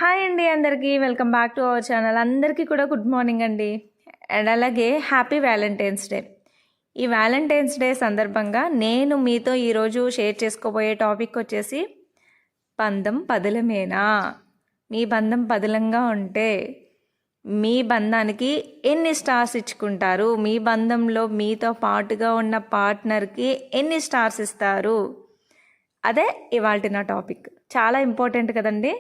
Hi అండి, అందరికీ welcome back to our channel. అందరికీ కూడా గుడ్ మార్నింగ్ అండి. అండ్ అలాగే హ్యాపీ వ్యాలంటైన్స్ డే. ఈ వ్యాలంటైన్స్ డే సందర్భంగా నేను మీతో ఈరోజు షేర్ చేసుకోబోయే టాపిక్ వచ్చేసి బంధం పదిలమేనా. మీ బంధం పదిలంగా ఉంటే మీ బంధానికి ఎన్ని స్టార్స్ ఇచ్చుకుంటారు, మీ బంధంలో మీతో పాటుగా ఉన్న పార్ట్నర్కి ఎన్ని స్టార్స్ ఇస్తారు, అదే ఇవాల్టి నా టాపిక్. చాలా ఇంపార్టెంట్ కదండి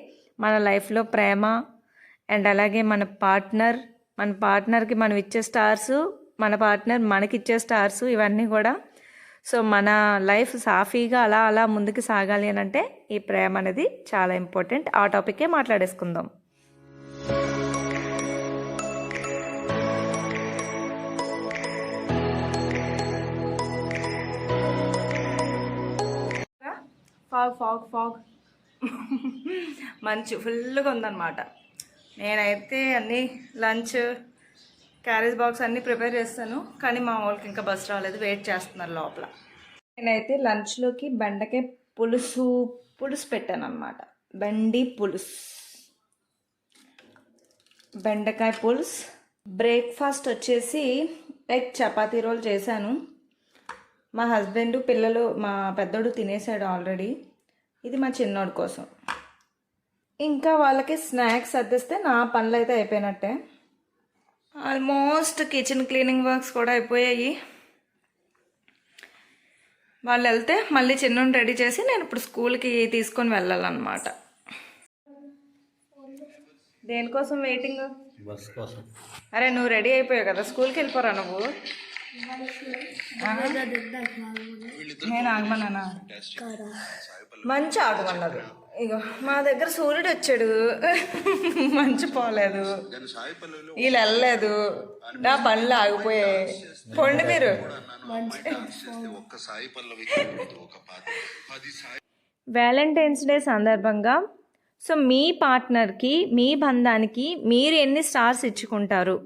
మన లైఫ్లో ప్రేమ. అండ్ అలాగే మన పార్ట్నర్కి మనం ఇచ్చే స్టార్సు, మన పార్ట్నర్ మనకిచ్చే స్టార్సు, ఇవన్నీ కూడా. సో మన లైఫ్ సాఫీగా అలా అలా ముందుకు సాగాలి అని అంటే ఈ ప్రేమ అనేది చాలా ఇంపార్టెంట్. ఆ టాపికే మాట్లాడేసుకుందాం. ఫాగ్ మంచు ఫుల్గా ఉందన్నమాట. నేనైతే అన్నీ లంచ్ క్యారేజ్ బాక్స్ అన్నీ ప్రిపేర్ చేస్తాను, కానీ మా వాళ్ళకి ఇంకా బస్ రాలేదు, వెయిట్ చేస్తున్నారు లోపల. నేనైతే లంచ్లోకి బెండకాయ పులుసు పెట్టాను అనమాట. బెండకాయ పులుసు. బ్రేక్ఫాస్ట్ వచ్చేసి లైక్ చపాతీ రోల్ చేశాను. మా హస్బెండ్ పిల్లలు, మా పెద్దోడు తినేసాడు ఆల్రెడీ. ఇది మా చిన్నోడు కోసం. ఇంకా వాళ్ళకి స్నాక్స్ అద్దిస్తే నా పనులు అయితే అయిపోయినట్టే. ఆల్మోస్ట్ కిచెన్ క్లీనింగ్ వర్క్స్ కూడా అయిపోయాయి. వాళ్ళు వెళ్తే మళ్ళీ చిన్నోడిని రెడీ చేసి నేను ఇప్పుడు స్కూల్కి తీసుకొని వెళ్ళాలన్నమాట. దేనికోసం వెయిటింగ్? బస్ కోసం. అరే నువ్వు రెడీ అయిపోయావు కదా, స్కూల్కి వెళ్ళిపోరా నువ్వు. నేను ఆగమన్నానా? మంచి ఆగమన్నది. ఇగో మా దగ్గర సూర్యుడు వచ్చాడు, మంచి పోలేదు, వీళ్ళు వెళ్ళలేదు, నా పనులు ఆగిపోయాయి. పోండి మీరు. వ్యాలంటైన్స్ డే సందర్భంగా సో మీ పార్ట్నర్కి, మీ బంధానికి మీరు ఎన్ని స్టార్స్ ఇచ్చుకుంటారు?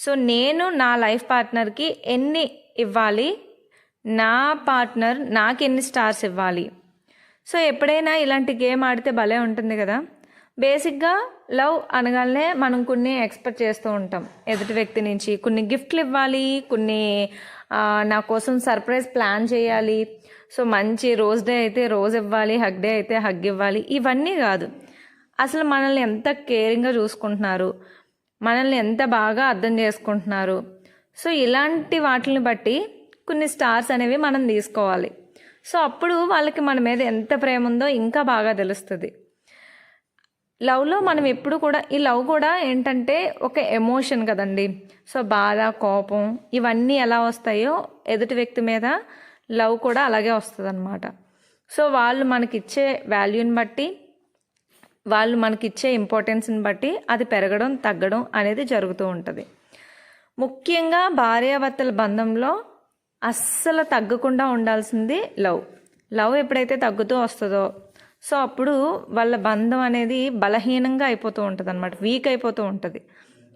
సో నేను నా లైఫ్ పార్ట్నర్కి ఎన్ని ఇవ్వాలి, నా పార్ట్నర్ నాకు ఎన్ని స్టార్స్ ఇవ్వాలి? సో ఎప్పుడైనా ఇలాంటి గేమ్ ఆడితే భలే ఉంటుంది కదా. బేసిక్గా లవ్ అనగానే మనం కొన్ని ఎక్స్పెక్ట్ చేస్తూ ఉంటాం ఎదుటి వ్యక్తి నుంచి. కొన్ని గిఫ్ట్లు ఇవ్వాలి, కొన్ని నా కోసం సర్ప్రైజ్ ప్లాన్ చేయాలి, సో మంచి రోజ్ డే అయితే రోజ్ ఇవ్వాలి, హగ్ డే అయితే హగ్ ఇవ్వాలి. ఇవన్నీ కాదు, అసలు మనల్ని ఎంత కేరింగ్గా చూసుకుంటున్నారు, మనల్ని ఎంత బాగా అర్థం చేసుకుంటున్నారు. సో ఇలాంటి వాటిని బట్టి కొన్ని స్టార్స్ అనేవి మనం తీసుకోవాలి. సో అప్పుడు వాళ్ళకి మన మీద ఎంత ప్రేమ ఉందో ఇంకా బాగా తెలుస్తుంది. లవ్లో మనం ఎప్పుడు కూడా, ఈ లవ్ కూడా ఏంటంటే ఒక ఎమోషన్ కదండి. సో బాధ, కోపం ఇవన్నీ ఎలా వస్తాయో ఎదుటి వ్యక్తి మీద లవ్ కూడా అలాగే వస్తుంది అనమాట. సో వాళ్ళు మనకిచ్చే వాల్యూని బట్టి, వాళ్ళు మనకిచ్చే ఇంపార్టెన్స్ని బట్టి అది పెరగడం తగ్గడం అనేది జరుగుతూ ఉంటుంది. ముఖ్యంగా భార్యాభర్తల బంధంలో అస్సలు తగ్గకుండా ఉండాల్సింది లవ్ ఎప్పుడైతే తగ్గుతూ వస్తుందో సో అప్పుడు వాళ్ళ బంధం అనేది బలహీనంగా అయిపోతూ ఉంటుంది అనమాట, వీక్ అయిపోతూ ఉంటుంది.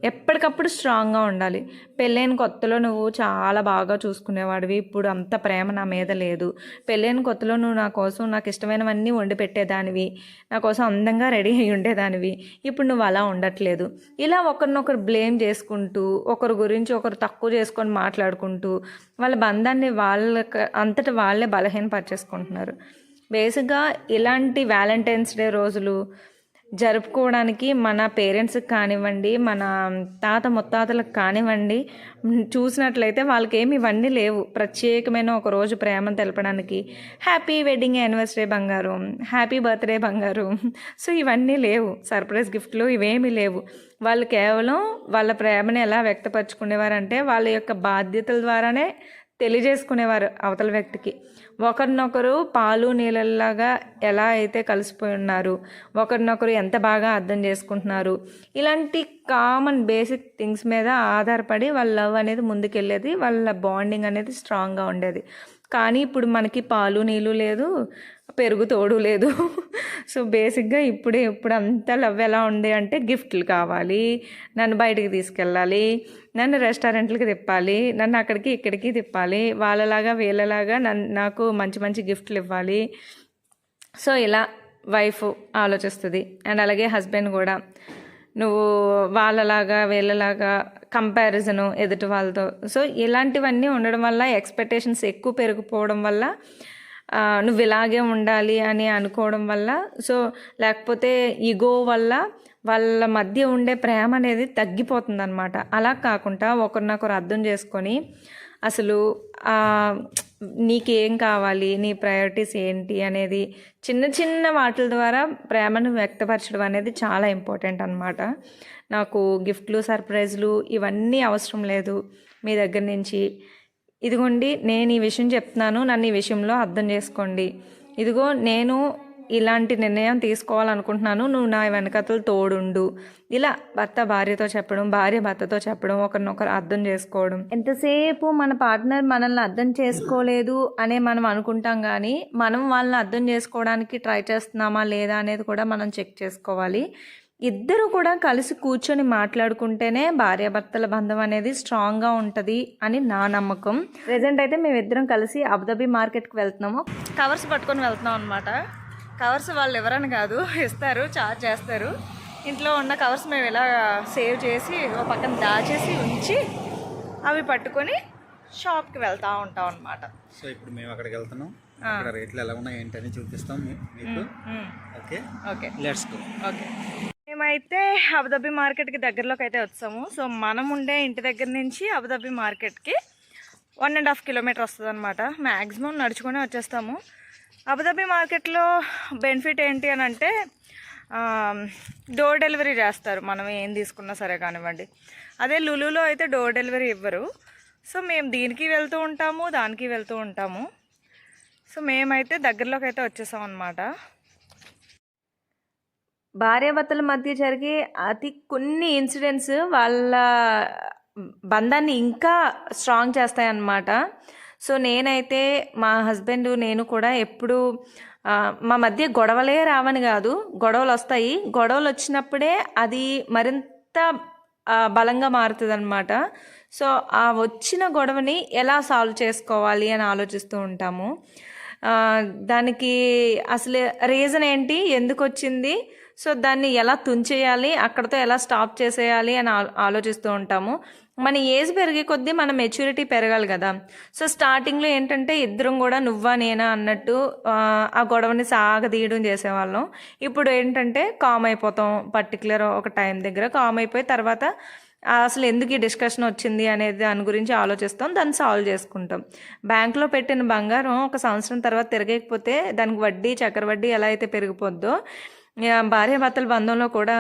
ఎప్పటికప్పుడు స్ట్రాంగ్గా ఉండాలి. పెళ్ళైన కొత్తలో నువ్వు చాలా బాగా చూసుకునేవాడివి, ఇప్పుడు అంత ప్రేమ నా మీద లేదు. పెళ్ళైన కొత్తలో నువ్వు నా కోసం నాకు ఇష్టమైనవన్నీ వండి పెట్టేదానివి, నా కోసం అందంగా రెడీ అయి ఉండేదానివి, ఇప్పుడు నువ్వు అలా ఉండట్లేదు. ఇలా ఒకరినొకరు బ్లేమ్ చేసుకుంటూ, ఒకరి గురించి ఒకరు తక్కువ చేసుకొని మాట్లాడుకుంటూ వాళ్ళ బంధాన్ని అంతటా వాళ్ళే బలహీనపరిచేసుకుంటున్నారు. బేసిక్గా ఇలాంటి వ్యాలంటైన్స్ డే రోజులు జరుపుకోవడానికి మన పేరెంట్స్కి కానివ్వండి, మన తాత ముత్తాతలకు కానివ్వండి, చూసినట్లయితే వాళ్ళకి ఏమి ఇవన్నీ లేవు. ప్రత్యేకమైన ఒక రోజు ప్రేమను తెలపడానికి హ్యాపీ వెడ్డింగ్ యానివర్సరీ బంగారు, హ్యాపీ బర్త్డే బంగారు, సో ఇవన్నీ లేవు. సర్ప్రైజ్ గిఫ్ట్లు ఇవేమీ లేవు. వాళ్ళు కేవలం వాళ్ళ ప్రేమను ఎలా వ్యక్తపరచుకునేవారంటే వాళ్ళ యొక్క బాధ్యతల ద్వారానే తెలియజేసుకునేవారు అవతల వ్యక్తికి. ఒకరినొకరు పాలు నీళ్ళలాగా ఎలా అయితే కలిసిపోయి ఉన్నారు, ఒకరినొకరు ఎంత బాగా అర్థం చేసుకుంటున్నారు, ఇలాంటి కామన్ బేసిక్ థింగ్స్ మీద ఆధారపడి వాళ్ళ లవ్ అనేది ముందుకెళ్ళేది, వాళ్ళ బాండింగ్ అనేది స్ట్రాంగ్గా ఉండేది. కానీ ఇప్పుడు మనకి పాలు నీళ్ళు లేదు, పెరుగు తోడు లేదు. సో బేసిక్గా ఇప్పుడు అంతా లవ్ ఎలా ఉంది అంటే గిఫ్ట్లు కావాలి, నన్ను బయటికి తీసుకెళ్ళాలి, నన్ను రెస్టారెంట్లకి తిప్పాలి, నన్ను అక్కడికి ఇక్కడికి తిప్పాలి, వాళ్ళలాగా వీళ్ళలాగా నాకు మంచి మంచి గిఫ్ట్లు ఇవ్వాలి. సో ఇలా వైఫ్ ఆలోచిస్తుంది. అండ్ అలాగే హస్బెండ్ కూడా నువ్వు వాళ్ళలాగా వీళ్ళలాగా కంపారిజను ఎదుటి వాళ్ళతో. సో ఇలాంటివన్నీ ఉండడం వల్ల ఎక్స్పెక్టేషన్స్ ఎక్కువ పెరిగిపోవడం వల్ల నువ్వు ఇలాగే ఉండాలి అని అనుకోవడం వల్ల, సో లేకపోతే ఈగో వల్ల వాళ్ళ మధ్య ఉండే ప్రేమ అనేది తగ్గిపోతుంది అనమాట. అలా కాకుండా ఒకరినొకరు అర్థం చేసుకొని అసలు నీకేం కావాలి, నీ ప్రయారిటీస్ ఏంటి అనేది చిన్న చిన్న వాటిల ద్వారా ప్రేమను వ్యక్తపరచడం అనేది చాలా ఇంపార్టెంట్ అనమాట. నాకు గిఫ్ట్లు, సర్ప్రైజ్లు ఇవన్నీ అవసరం లేదు మీ దగ్గర నుంచి. ఇదిగోండి నేను ఈ విషయం చెప్తున్నాను, నన్ను ఈ విషయంలో అర్థం చేసుకోండి. ఇదిగో నేను ఇలాంటి నిర్ణయం తీసుకోవాలనుకుంటున్నాను, నువ్వు నా వెనకతలు తోడుండు. ఇలా భర్త భార్యతో చెప్పడం, భార్య భర్తతో చెప్పడం, ఒకరినొకరు అర్థం చేసుకోవడం. ఎంతసేపు మన పార్ట్నర్ మనల్ని అర్థం చేసుకోలేదు అనే మనం అనుకుంటాం, కానీ మనం వాళ్ళని అర్థం చేసుకోవడానికి ట్రై చేస్తున్నామా లేదా అనేది కూడా మనం చెక్ చేసుకోవాలి. ఇద్దరు కూడా కలిసి కూర్చొని మాట్లాడుకుంటేనే భార్యాభర్తల బంధం అనేది స్ట్రాంగ్గా ఉంటుంది అని నా నమ్మకం. ప్రెజెంట్ అయితే మేమిద్దరం కలిసి అబుదాబి మార్కెట్కి వెళ్తున్నాము. కవర్స్ పట్టుకొని వెళ్తున్నాం అనమాట. కవర్స్ వాళ్ళు ఎవరని కాదు, ఇస్తారు, చార్జ్ చేస్తారు. ఇంట్లో ఉన్న కవర్స్ మేము ఇలా సేవ్ చేసి ఒక పక్కన దాచేసి ఉంచి అవి పట్టుకొని షాప్కి వెళ్తూ ఉంటాం అనమాట. సో ఇప్పుడు మేము అక్కడికి వెళ్తున్నాం, అక్కడ రేట్లు ఎలా ఉన్నాయి ఏంటని చూపిస్తాం మీకు. Okay okay let's go. Okay, మేమైతే అబుదాబి మార్కెట్కి దగ్గరలోకి అయితే వచ్చాము. సో మనం ఉండే ఇంటి దగ్గర నుంచి అబుదాబి మార్కెట్కి 1.5 కిలోమీటర్ వస్తుంది అనమాట. మ్యాక్సిమం నడుచుకొని వచ్చేస్తాము. అబుదాబి మార్కెట్లో బెనిఫిట్ ఏంటి అని అంటే డోర్ డెలివరీ చేస్తారు, మనం ఏం తీసుకున్నా సరే కానివ్వండి. అదే లులులో అయితే డోర్ డెలివరీ ఇవ్వరు. సో మేము దీనికి వెళ్తూ ఉంటాము, దానికి వెళ్తూ ఉంటాము. సో మేమైతే దగ్గరలోకి అయితే వచ్చేసాం అనమాట. భార్యాభర్తల మధ్య జరిగే కొన్ని ఇన్సిడెంట్స్ వాళ్ళ బంధాన్ని ఇంకా స్ట్రాంగ్ చేస్తాయన్నమాట. సో నేనైతే మా హస్బెండ్ నేను కూడా ఎప్పుడు మా మధ్య గొడవలే రావని కాదు, గొడవలు వస్తాయి. గొడవలు వచ్చినప్పుడే అది మరింత బలంగా మారుతుంది అనమాట. సో ఆ వచ్చిన గొడవని ఎలా సాల్వ్ చేసుకోవాలి అని ఆలోచిస్తూ ఉంటాము. దానికి అసలు రీజన్ ఏంటి, ఎందుకు వచ్చింది, సో దాన్ని ఎలా తుంచేయాలి, అక్కడితో ఎలా స్టాప్ చేసేయాలి అని ఆలోచిస్తూ ఉంటాము. మన ఏజ్ పెరిగే కొద్దీ మన మెచ్యూరిటీ పెరగాలి కదా. సో స్టార్టింగ్లో ఏంటంటే ఇద్దరం కూడా నువ్వా నేనా అన్నట్టు ఆ గొడవని సాగదీయడం చేసేవాళ్ళం. ఇప్పుడు ఏంటంటే కామ్ అయిపోతాం, పర్టికులర్ ఒక టైం దగ్గర కామ్ అయిపోయి తర్వాత అసలు ఎందుకు ఈ డిస్కషన్ వచ్చింది అనేది దాని గురించి ఆలోచిస్తాం, దాన్ని సాల్వ్ చేసుకుంటాం. బ్యాంకులో పెట్టిన బంగారం 1 సంవత్సరం తర్వాత తిరగకపోతే దానికి వడ్డీ, చక్రవడ్డీ ఎలా అయితే పెరిగిపోద్దో భార్యాభర్తల బంధంలో కూడా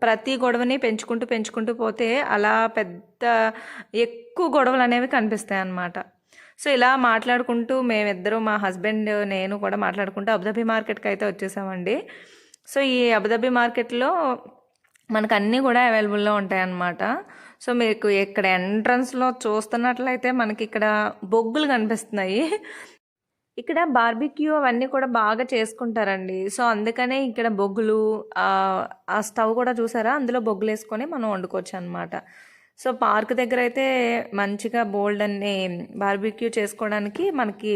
ప్రతి గొడవని పెంచుకుంటూ పోతే అలా ఎక్కువ గొడవలు అనేవి కనిపిస్తాయి అన్నమాట. సో ఇలా మాట్లాడుకుంటూ మేమిద్దరం, మా హస్బెండ్ నేను కూడా మాట్లాడుకుంటూ అబుదాబి మార్కెట్కి అయితే వచ్చేసామండి. సో ఈ అబుదాబి మార్కెట్లో మనకు అన్నీ కూడా అవైలబుల్లో ఉంటాయన్నమాట. సో మీకు ఇక్కడ ఎంట్రన్స్లో చూస్తున్నట్లయితే మనకి ఇక్కడ బొగ్గులు కనిపిస్తున్నాయి. ఇక్కడ బార్బిక్యూ అవన్నీ కూడా బాగా చేసుకుంటారండి. సో అందుకనే ఇక్కడ బొగ్గులు, ఆ స్టవ్ కూడా చూసారా, అందులో బొగ్గులు వేసుకొని మనం వండుకోవచ్చు అనమాట. సో పార్క్ దగ్గర అయితే మంచిగా బోల్డ్ అన్ని బార్బిక్యూ చేసుకోవడానికి మనకి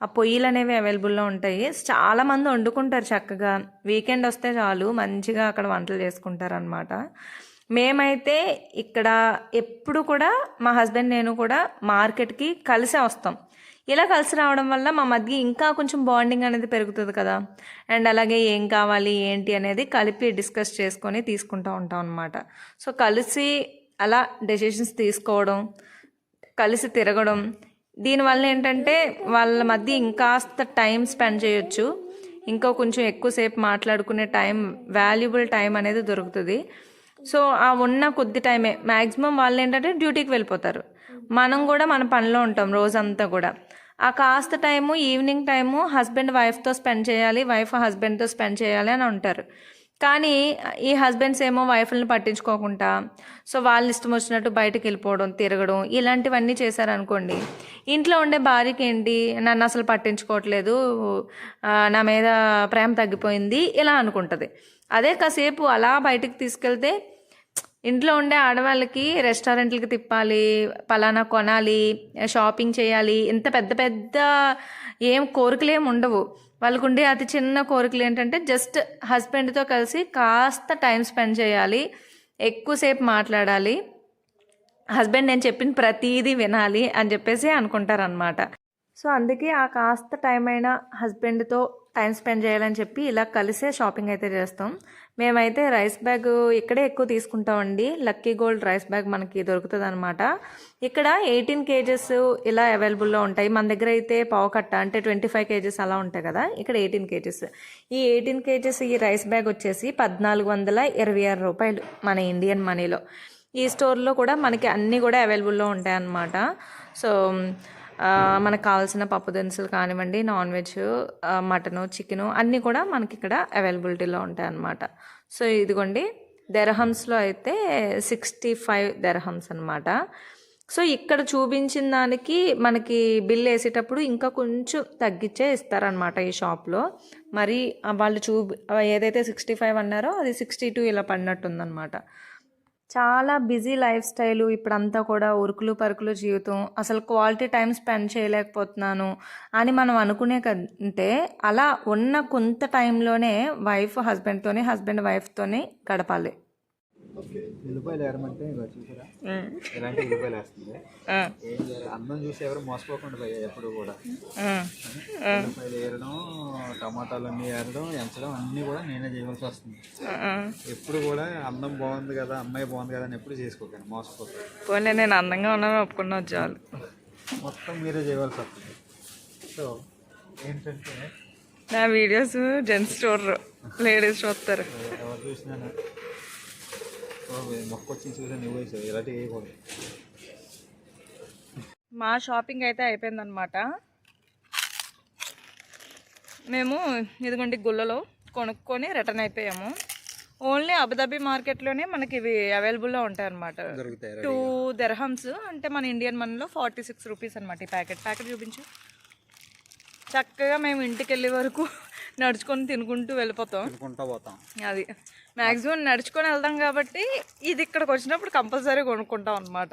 ఆ పొయ్యిలు అనేవి అవైలబుల్లో ఉంటాయి. చాలామంది వండుకుంటారు చక్కగా, వీకెండ్ వస్తే చాలు మంచిగా అక్కడ వంటలు చేసుకుంటారు అనమాట. మేమైతే ఇక్కడ ఎప్పుడు కూడా మా హస్బెండ్ నేను కూడా మార్కెట్కి కలిసే వస్తాం. ఇలా కలిసి రావడం వల్ల మా మధ్య ఇంకా కొంచెం బాండింగ్ అనేది పెరుగుతుంది కదా. అండ్ అలాగే ఏం కావాలి ఏంటి అనేది కలిపి డిస్కస్ చేసుకొని తీసుకుంటూ ఉంటాం అనమాట. సో కలిసి అలా డెసిషన్స్ తీసుకోవడం, కలిసి తిరగడం, దీనివల్ల ఏంటంటే వాళ్ళ మధ్య ఇంకాస్త టైం స్పెండ్ చేయొచ్చు, ఇంకా కొంచెం ఎక్కువసేపు మాట్లాడుకునే టైం, వాల్యుబుల్ టైం అనేది దొరుకుతుంది. సో ఆ ఉన్న కొద్ది టైమే మ్యాక్సిమం వాళ్ళు ఏంటంటే డ్యూటీకి వెళ్ళిపోతారు, మనం కూడా మన పనిలో ఉంటాం రోజంతా కూడా. ఆ కాస్త టైము, ఈవినింగ్ టైము హస్బెండ్ వైఫ్తో స్పెండ్ చేయాలి, వైఫ్ హస్బెండ్తో స్పెండ్ చేయాలి అని ఉంటారు. కానీ ఈ హస్బెండ్స్ ఏమో వైఫ్ని పట్టించుకోకుండా సో వాళ్ళు ఇష్టం వచ్చినట్టు బయటకు వెళ్ళిపోవడం, తిరగడం, ఇలాంటివన్నీ చేశారనుకోండి, ఇంట్లో ఉండే భార్యకి ఏంటి, నన్ను అసలు పట్టించుకోవట్లేదు, నా మీద ప్రేమ తగ్గిపోయింది ఇలా అనుకుంటుంది. అదే కాసేపు అలా బయటకు తీసుకెళ్తే ఇంట్లో ఉండే ఆడవాళ్ళకి రెస్టారెంట్లకి తిప్పాలి, పలానా కొనాలి, షాపింగ్ చేయాలి, ఇంత పెద్ద పెద్ద ఏం కోరికలు ఏమి ఉండవు. వాళ్ళకు ఉండే అతి చిన్న కోరికలు ఏంటంటే జస్ట్ హస్బెండ్తో కలిసి కాస్త టైం స్పెండ్ చేయాలి, ఎక్కువసేపు మాట్లాడాలి, హస్బెండ్ నేను చెప్పిన ప్రతీదీ వినాలి అని చెప్పేసి అనుకుంటారనమాట. సో అందుకే ఆ కాస్త టైం అయినా హస్బెండ్తో టైం స్పెండ్ చేయాలని చెప్పి ఇలా కలిసే షాపింగ్ అయితే చేస్తాం. మేమైతే రైస్ బ్యాగ్ ఇక్కడే ఎక్కువ తీసుకుంటామండి. లక్కీ గోల్డ్ రైస్ బ్యాగ్ మనకి దొరుకుతుంది అనమాట. ఇక్కడ 18 kgs ఇలా అవైలబుల్లో ఉంటాయి. మన దగ్గర అయితే పావు కట్ట అంటే 25 kgs అలా ఉంటాయి కదా, ఇక్కడ 18 kgs. ఈ 18 kgs ఈ రైస్ బ్యాగ్ వచ్చేసి 1426 రూపాయలు మన ఇండియన్ మనీలో. ఈ స్టోర్లో కూడా మనకి అన్నీ కూడా అవైలబుల్లో ఉంటాయి అన్నమాట. సో మనకు కావాల్సిన పప్పు దినుసులు కానివ్వండి, నాన్ వెజ్, మటను, చికెను అన్నీ కూడా మనకి ఇక్కడ అవైలబిలిటీలో ఉంటాయి అన్నమాట. సో ఇదిగోండి దర్హమ్స్లో అయితే 65 దర్హమ్స్ అనమాట. సో ఇక్కడ చూపించిన దానికి మనకి బిల్ వేసేటప్పుడు ఇంకా కొంచెం తగ్గించే ఇస్తారనమాట ఈ షాప్లో. మరి వాళ్ళు ఏదైతే 65 అన్నారో అది 62 ఇలా పడినట్టుందనమాట. చాలా బిజీ లైఫ్ స్టైలు ఇప్పుడంతా కూడా ఉరుకులు పరుకులు జీవితం, అసలు క్వాలిటీ టైం స్పెండ్ చేయలేకపోతున్నాను అని మనం అనుకునే కంటే అలా ఉన్న కొంత టైంలోనే వైఫ్ హస్బెండ్తోని, హస్బెండ్ వైఫ్తోని గడపాలి. ఉల్లిపాయలు ఏరమంటే చూసారా ఇలాంటి ఉల్లిపాయలు వేస్తుంది. ఏం చేయాలి, అందం చూసి ఎవరు మోసపోకుండా పోయాయి ఎప్పుడు కూడా. ఉల్లిపాయలు ఏరడం, టమాటాలు అన్నీ ఏరడం, ఎంచడం అన్నీ కూడా నేనే చేయవలసి వస్తుంది. ఎప్పుడు కూడా అందం బాగుంది కదా, అమ్మాయి బాగుంది కదా అని ఎప్పుడు చేసుకోకండి, మోసపోకండి. పోనీ నేను అందంగా ఉన్నాను ఒప్పుకున్నా చాలు, మొత్తం మీరే చేయవలసి వస్తుంది. సో ఏంటంటే నా వీడియోస్ జెంట్స్ స్టోర్ లేడీస్ చూస్తారు, ఎవరు చూసినా మొక్క వచ్చి చూసా నువ్వు వేసావు ఇలాంటివి వేయకూడదు. మా షాపింగ్ అయితే అయిపోయిందనమాట. మేము ఇదిగోండి గుళ్ళలో కొనుక్కొని రిటర్న్ అయిపోయాము. ఓన్లీ అబుదాబి మార్కెట్లోనే మనకి ఇవి అవైలబుల్లో ఉంటాయి అనమాట. 2 దర్హమ్స్ అంటే మన ఇండియన్ మనీలో 46 రూపీస్ అనమాట ఈ ప్యాకెట్ చూపించు. చక్కగా మేము ఇంటికి వెళ్ళే వరకు నడుచుకొని తినుకుంటూ వెళ్ళిపోతాం. అది మ్యాక్సిమం నడుచుకొని వెళ్దాం కాబట్టి ఇది ఇక్కడికి వచ్చినప్పుడు కంపల్సరీ కొనుక్కుంటాం అనమాట.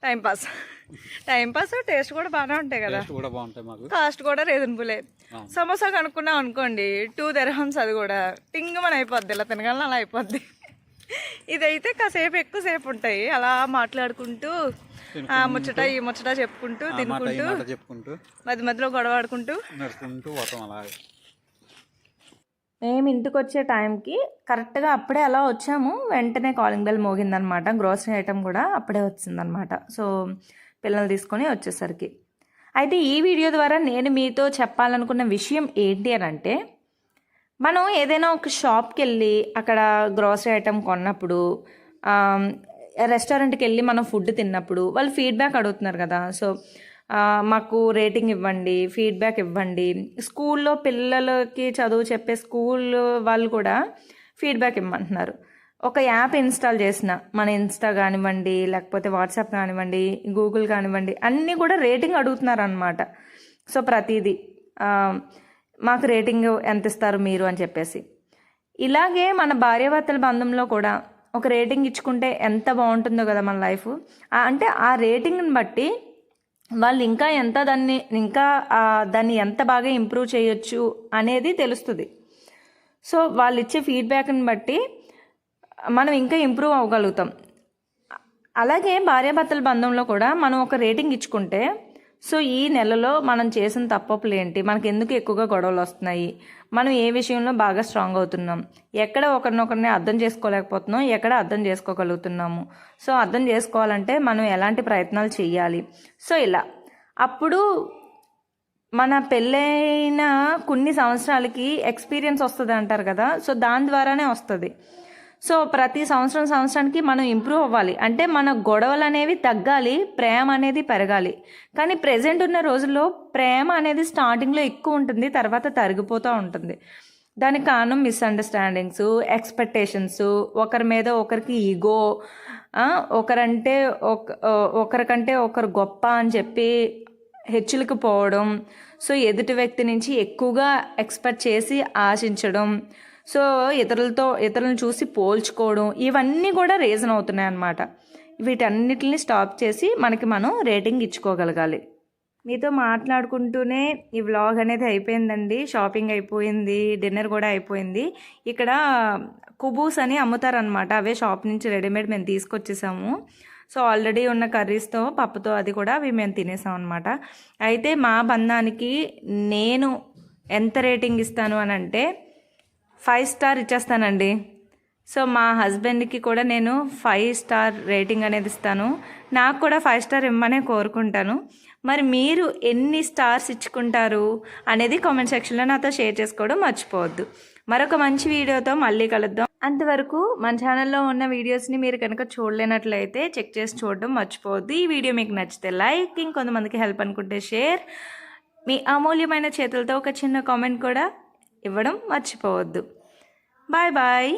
టైం పాస్ టేస్ట్ కూడా బాగానే ఉంటాయి కదా, కాస్ట్ కూడా రీజనబులే. సమోసా కనుక్కున్నాం అనుకోండి 2 దర్హమ్స్, అది కూడా టింగ్ మన అయిపోద్ది, ఇలా తినగలను అలా అయిపోద్ది. ఇదైతే కాసేపు ఎక్కువసేపు ఉంటాయి అలా మాట్లాడుకుంటూ ముచ్చట ఈ ముచ్చట చెప్పుకుంటూ తినుకుంటూ మధ్య మధ్యలో గొడవ ఆడుకుంటూ మేము ఇంటికి వచ్చే టైంకి కరెక్ట్గా అప్పుడే అలా వచ్చాము. వెంటనే కాలింగ్ బెల్ మోగిందనమాట. గ్రోసరీ ఐటమ్ కూడా అప్పుడే వచ్చిందనమాట. సో పిల్లలు తీసుకొని వచ్చేసరికి అయితే ఈ వీడియో ద్వారా నేను మీతో చెప్పాలనుకున్న విషయం ఏంటి అని అంటే, మనం ఏదైనా ఒక షాప్కి వెళ్ళి అక్కడ గ్రోసరీ ఐటమ్ కొన్నప్పుడు, రెస్టారెంట్కి వెళ్ళి మనం ఫుడ్ తిన్నప్పుడు వాళ్ళు ఫీడ్బ్యాక్ అడుగుతున్నారు కదా. సో మాకు రేటింగ్ ఇవ్వండి, ఫీడ్బ్యాక్ ఇవ్వండి. స్కూల్లో పిల్లలకి చదువు చెప్పే స్కూల్ వాళ్ళు కూడా ఫీడ్బ్యాక్ ఇవ్వమంటున్నారు. ఒక యాప్ ఇన్స్టాల్ చేసిన, మన ఇన్స్టా కానివ్వండి, లేకపోతే వాట్సాప్ కానివ్వండి, గూగుల్ కానివ్వండి, అన్నీ కూడా రేటింగ్ అడుగుతున్నారు అనమాట. సో ప్రతిదీ మాకు రేటింగ్ ఎంత ఇస్తారు మీరు అని చెప్పేసి. ఇలాగే మన భార్యాభర్తల బంధంలో కూడా ఒక రేటింగ్ ఇచ్చుకుంటే ఎంత బాగుంటుందో కదా మన లైఫ్. అంటే ఆ రేటింగ్ని బట్టి వాళ్ళు ఇంకా దాన్ని ఎంత బాగా ఇంప్రూవ్ చేయొచ్చు అనేది తెలుస్తుంది. సో వాళ్ళు ఇచ్చే ఫీడ్బ్యాక్ని బట్టి మనం ఇంకా ఇంప్రూవ్ అవ్వగలుగుతాం. అలాగే భార్యాభర్తల బంధంలో కూడా మనం ఒక రేటింగ్ ఇచ్చుకుంటే, సో ఈ నెలలో మనం చేసిన తప్పులు ఏంటి, మనకి ఎందుకు ఎక్కువగా గొడవలు వస్తున్నాయి, మనం ఏ విషయంలో బాగా స్ట్రాంగ్ అవుతున్నాం, ఎక్కడ ఒకరినొకరిని అర్థం చేసుకోలేకపోతున్నాం, ఎక్కడ అర్థం చేసుకోగలుగుతున్నాము, సో అర్థం చేసుకోవాలంటే మనం ఎలాంటి ప్రయత్నాలు చేయాలి. సో ఇలా అప్పుడు మన పెళ్ళైన కొన్ని సంవత్సరాలకి ఎక్స్పీరియన్స్ వస్తుంది అంటారు కదా. సో దాని ద్వారానే వస్తుంది. సో ప్రతి సంవత్సరానికి మనం ఇంప్రూవ్ అవ్వాలి. అంటే మన గొడవలు అనేవి తగ్గాలి, ప్రేమ అనేది పెరగాలి. కానీ ప్రెజెంట్ ఉన్న రోజుల్లో ప్రేమ అనేది స్టార్టింగ్లో ఎక్కువ ఉంటుంది, తర్వాత తరిగిపోతూ ఉంటుంది. దానికి కారణం మిస్అండర్స్టాండింగ్స్, ఎక్స్పెక్టేషన్స్, ఒకరి మీద ఒకరికి ఈగో, ఒకరికంటే ఒకరు గొప్ప అని చెప్పి హెచ్చులకు పోవడం, సో ఎదుటి వ్యక్తి నుంచి ఎక్కువగా ఎక్స్పెక్ట్ చేసి ఆశించడం, సో ఇతరులను చూసి పోల్చుకోవడం, ఇవన్నీ కూడా రీజన్ అవుతున్నాయి అన్నమాట. వీటన్నిటిని స్టాప్ చేసి మనం రేటింగ్ ఇచ్చుకోగలగాలి. మీతో మాట్లాడుకుంటూనే ఈ వ్లాగ్ అనేది అయిపోయిందండి. షాపింగ్ అయిపోయింది, డిన్నర్ కూడా అయిపోయింది. ఇక్కడ కుబూస్ అని అమ్ముతారనమాట, అవే షాప్ నుంచి రెడీమేడ్ మేము తీసుకొచ్చేసాము. సో ఆల్రెడీ ఉన్న కర్రీస్తో పప్పుతో అది కూడా అవి మేము తినేసాం అనమాట. అయితే మా బంధానికి నేను ఎంత రేటింగ్ ఇస్తాను అని అంటే 5 స్టార్ ఇచ్చేస్తానండి. సో మా హస్బెండ్కి కూడా నేను 5 స్టార్ రేటింగ్ అనేది ఇస్తాను. నాకు కూడా 5 స్టార్ ఇమ్మనే కోరుకుంటాను. మరి మీరు ఎన్ని స్టార్స్ ఇచ్చుకుంటారు అనేది కామెంట్ సెక్షన్లో నాతో షేర్ చేసుకోవడం మర్చిపోవద్దు. మరొక మంచి వీడియోతో మళ్ళీ కలుద్దాం. అంతవరకు మన ఛానల్లో ఉన్న వీడియోస్ని మీరు కనుక చూడలేనట్లయితే చెక్ చేసి చూడడం మర్చిపోవద్దు. ఈ వీడియో మీకు నచ్చితే లైక్, ఇంకొంతమందికి హెల్ప్ అనుకుంటే షేర్, మీ అమూల్యమైన చేతులతో ఒక చిన్న కామెంట్ కూడా ఇవ్వడం మర్చిపోవద్దు. Bye bye.